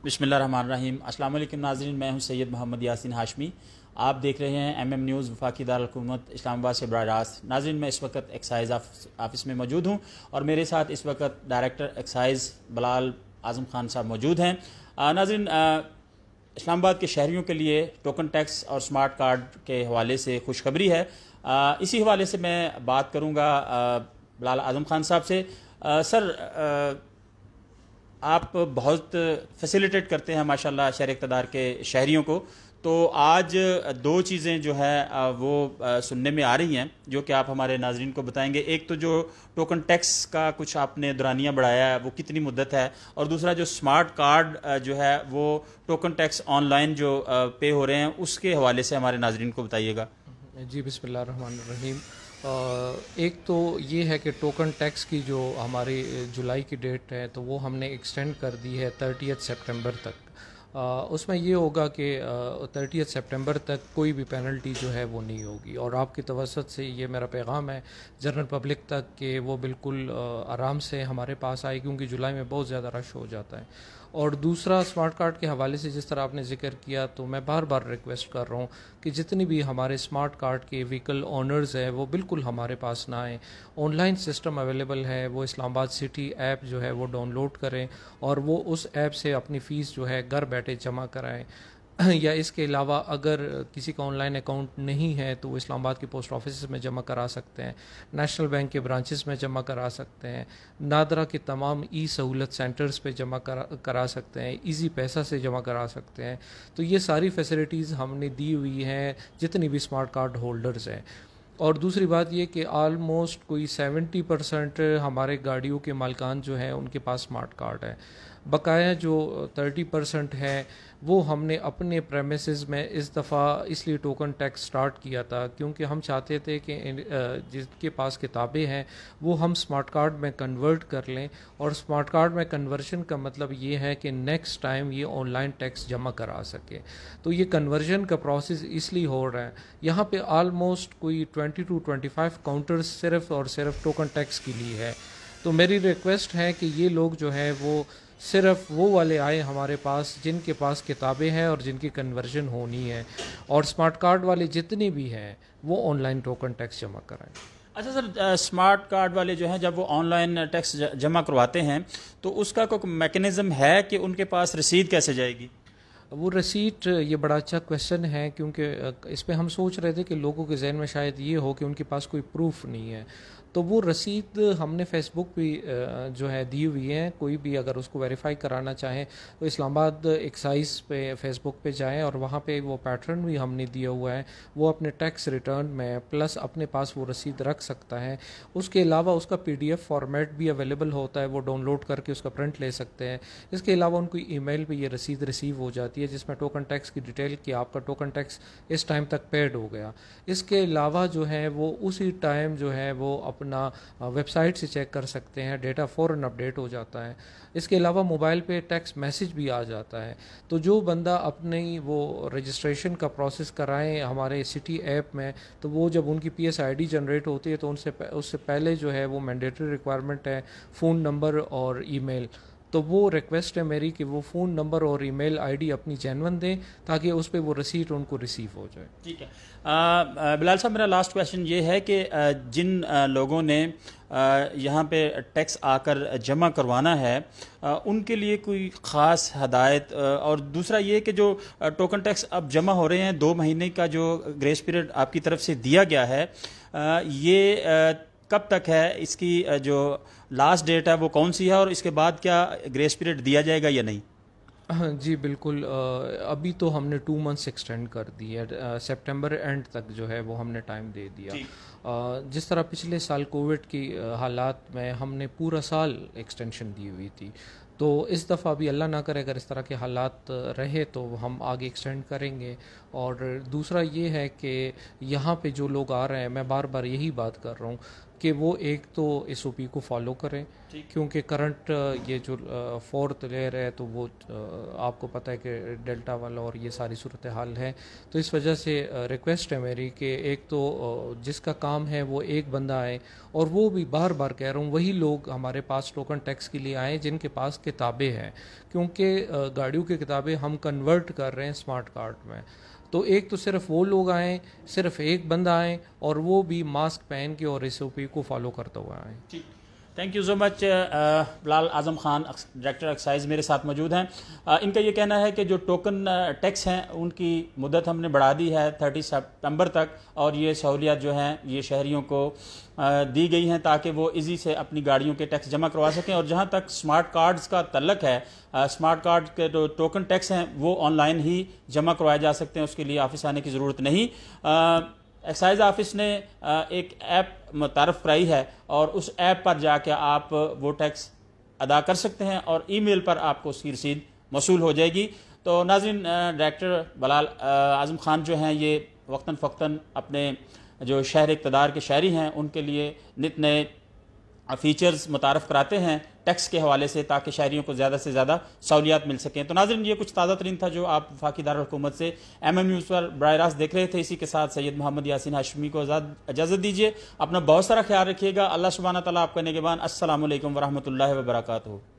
बिस्मिल्लाहिर्रहमानिर्रहीम। अस्सलाम वालेकुम नाज़रीन, मैं हूं सैयद मोहम्मद यासीन हाशमी। आप देख रहे हैं MM न्यूज़ वफाकी दारुल-हुकूमत इस्लामाबाद से बराह रास्त। नाज़रीन, मैं इस वक्त एक्साइज़ ऑफिस में मौजूद हूं और मेरे साथ इस वक्त डायरेक्टर एक्साइज़ बिलाल आज़म खान साहब मौजूद हैं। नाज़रीन, इस्लामाबाद के शहरियों के लिए टोकन टैक्स और स्मार्ट कार्ड के हवाले से खुशखबरी है। इसी हवाले से मैं बात करूँगा बिलाल आज़म खान साहब से। सर, आप बहुत फैसिलिटेट करते हैं माशाल्लाह शहर इक़्तिदार के शहरियों को, तो आज दो चीज़ें जो है वो सुनने में आ रही हैं जो कि आप हमारे नाज़रीन को बताएंगे। एक तो जो टोकन टैक्स का कुछ आपने दुरानिया बढ़ाया है वो कितनी मुद्दत है, और दूसरा जो स्मार्ट कार्ड जो है वो टोकन टैक्स ऑनलाइन जो पे हो रहे हैं उसके हवाले से हमारे नाज़रीन को बताइएगा। जी, बिस्मिल्लाहिर्रहमानिर्रहीम। एक तो ये है कि टोकन टैक्स की जो हमारी जुलाई की डेट है तो वो हमने एक्सटेंड कर दी है 30 सितंबर तक। उसमें ये होगा कि 30 सितंबर तक कोई भी पेनल्टी जो है वो नहीं होगी, और आपकी तवसत से ये मेरा पैगाम है जनरल पब्लिक तक कि वो बिल्कुल आराम से हमारे पास आए, क्योंकि जुलाई में बहुत ज़्यादा रश हो जाता है। और दूसरा, स्मार्ट कार्ड के हवाले से जिस तरह आपने ज़िक्र किया, तो मैं बार बार रिक्वेस्ट कर रहा हूँ कि जितनी भी हमारे स्मार्ट कार्ड के व्हीकल ओनर्स हैं वो बिल्कुल हमारे पास ना आएँ। ऑनलाइन सिस्टम अवेलेबल है, वो इस्लामाबाद सिटी ऐप जो है वो डाउनलोड करें और वो उस ऐप से अपनी फ़ीस जो है घर बैठे जमा कराएँ। या इसके अलावा अगर किसी का ऑनलाइन अकाउंट नहीं है तो वो इस्लामाबाद के पोस्ट ऑफिस में जमा करा सकते हैं, नेशनल बैंक के ब्रांचेस में जमा करा सकते हैं, नादरा के तमाम सहूलत सेंटर्स पे जमा करा सकते हैं, इजी पैसा से जमा करा सकते हैं। तो ये सारी फैसिलिटीज़ हमने दी हुई हैं जितनी भी स्मार्ट कार्ड होल्डर्स हैं। और दूसरी बात ये कि आलमोस्ट कोई 70% हमारे गाड़ियों के मालिकान जो हैं उनके पास स्मार्ट कार्ड है। बकाया जो 30% है वो हमने अपने प्रेमिसेस में इस दफ़ा इसलिए टोकन टैक्स स्टार्ट किया था क्योंकि हम चाहते थे कि जिनके पास किताबें हैं वो हम स्मार्ट कार्ड में कन्वर्ट कर लें, और स्मार्ट कार्ड में कन्वर्शन का मतलब ये है कि नेक्स्ट टाइम ये ऑनलाइन टैक्स जमा करा सके। तो ये कन्वर्जन का प्रोसेस इसलिए हो रहा है। यहाँ पे आलमोस्ट कोई 20 to 25 काउंटर्स सिर्फ और सिर्फ टोकन टैक्स के लिए है। तो मेरी रिक्वेस्ट है कि ये लोग जो है वो सिर्फ वो वाले आए हमारे पास जिनके पास किताबें हैं और जिनकी कन्वर्जन होनी है, और स्मार्ट कार्ड वाले जितने भी हैं वो ऑनलाइन टोकन टैक्स जमा कराएं। अच्छा सर, स्मार्ट कार्ड वाले जो हैं जब वो ऑनलाइन टैक्स जमा करवाते हैं तो उसका कोई मैकेनिज़्म है कि उनके पास रसीद कैसे जाएगी? वो रसीट, ये बड़ा अच्छा क्वेश्चन है, क्योंकि इस पे हम सोच रहे थे कि लोगों के जहन में शायद ये हो कि उनके पास कोई प्रूफ नहीं है। तो वो रसीद हमने फेसबुक पे जो है दी हुई है। कोई भी अगर उसको वेरीफाई कराना चाहें तो इस्लामाबाद एक्साइज पे फेसबुक पे जाएं और वहाँ पे वो पैटर्न भी हमने दिया हुआ है, वो अपने टैक्स रिटर्न में प्लस अपने पास वो रसीद रख सकता है। उसके अलावा उसका PDF फॉर्मेट भी अवेलेबल होता है, वो डाउनलोड करके उसका प्रिंट ले सकते हैं। इसके अलावा उनको ईमेल पे ये रसीद रिसीव हो जाती है जिसमें टोकन टैक्स की डिटेल कि आपका टोकन टैक्स इस टाइम तक पेड हो गया। इसके अलावा जो है वो उसी टाइम जो है वो अपना वेबसाइट से चेक कर सकते हैं, डेटा फ़ौरन अपडेट हो जाता है। इसके अलावा मोबाइल पे टैक्स मैसेज भी आ जाता है। तो जो बंदा अपनी वो रजिस्ट्रेशन का प्रोसेस कराएं हमारे सिटी ऐप में, तो वो जब उनकी PSID जनरेट होती है तो उससे पहले जो है वो मैंडेटरी रिक्वायरमेंट है फ़ोन नंबर और ईमेल। तो वो रिक्वेस्ट है मेरी कि वो फ़ोन नंबर और ईमेल ID अपनी जेन्युइन दें ताकि उस पर वो रसीट उनको रिसीव हो जाए। ठीक है। बिलाल साहब, मेरा लास्ट क्वेश्चन ये है कि जिन लोगों ने यहाँ पे टैक्स आकर जमा करवाना है उनके लिए कोई ख़ास हदायत, और दूसरा ये कि जो टोकन टैक्स अब जमा हो रहे हैं 2 महीने का जो ग्रेस पीरियड आपकी तरफ से दिया गया है, ये कब तक है? इसकी जो लास्ट डेट है वो कौन सी है, और इसके बाद क्या ग्रेस पीरियड दिया जाएगा या नहीं? हाँ जी, बिल्कुल। अभी तो हमने 2 मंथ्स एक्सटेंड कर दी है, सितंबर एंड तक जो है वो हमने टाइम दे दिया। जिस तरह पिछले साल कोविड की हालात में हमने पूरा साल एक्सटेंशन दी हुई थी, तो इस दफ़ा भी अल्लाह ना करे अगर इस तरह के हालात रहे तो हम आगे एक्सटेंड करेंगे। और दूसरा ये है कि यहाँ पे जो लोग आ रहे हैं, मैं बार बार यही बात कर रहा हूँ کہ وہ ایک تو ایس او پی کو فالو کریں، کیونکہ کرنٹ یہ جو فورتھ لیئر ہے تو وہ آپ کو پتہ ہے کہ ڈیلٹا والا اور یہ ساری صورتحال ہے، تو اس وجہ سے ریکویسٹ ہے میری کہ ایک تو جس کا کام ہے وہ ایک بندہ آئے، اور وہ بھی بار بار کہہ رہا ہوں وہی لوگ ہمارے پاس ٹوکن ٹیکس کے لیے آئیں جن کے پاس کتابیں ہیں، کیونکہ گاڑیوں کی کتابیں ہم کنورٹ کر رہے ہیں اسمارٹ کارڈ میں، تو ایک تو صرف وہ لوگ آئیں، صرف ایک بندہ آئیں، اور وہ بھی ماسک پہن کے اور ایس او پی کو فالو کرتے ہوئے آئیں۔ Thank you so much. Bilal Azam Khan director excise میرے ساتھ موجود ہیں۔ ان کا یہ کہنا ہے کہ جو ٹوکن ٹیکس ہیں ان کی مدت ہم نے بڑھا دی ہے 30 سپتمبر تک، اور یہ سہولیات جو ہیں یہ شہریوں کو دی گئی ہیں تاکہ وہ ایزی سے اپنی گاڑیوں کے ٹیکس جمع کروا سکیں، اور جہاں تک سمارٹ کارڈز کا تعلق ہے، سمارٹ کارڈ کے جو ٹوکن ٹیکس ہیں وہ آن لائن ہی جمع کروائے جا سکتے ہیں، اس کے لیے آفس آنے کی ضرورت نہیں۔ ایکسائز آفس نے ایک ایپ متعارف کرائی ہے، اور اس ایپ پر جا کے آپ وہ ٹیکس ادا کر سکتے ہیں، اور ای میل پر آپ کو اس کی رسید موصول ہو جائے گی۔ تو ناظرین، ڈائریکٹر بلال اعظم خان جو ہیں یہ وقتاً فوقتاً اپنے جو شہر اقتدار کے شہری ہیں ان کے لیے نت نئے فیچرز متعارف کراتے ہیں ٹیکس کے حوالے سے، تاکہ شہریوں کو زیادہ سے زیادہ سہولیات مل سکیں۔ تو ناظرین، یہ کچھ تازہ ترین تھا جو آپ وفاقی دارالحکومت سے ایم ایم نیوز پر براہ راست دیکھ رہے تھے۔ اسی کے ساتھ سید محمد یاسین ہاشمی کو اجازت دیجیے، اپنا بہت سارا خیال رکھیے گا۔ اللہ سبحانہ تعالیٰ آپ کا نگہبان۔ السلام علیکم ورحمۃ اللہ وبرکاتہ۔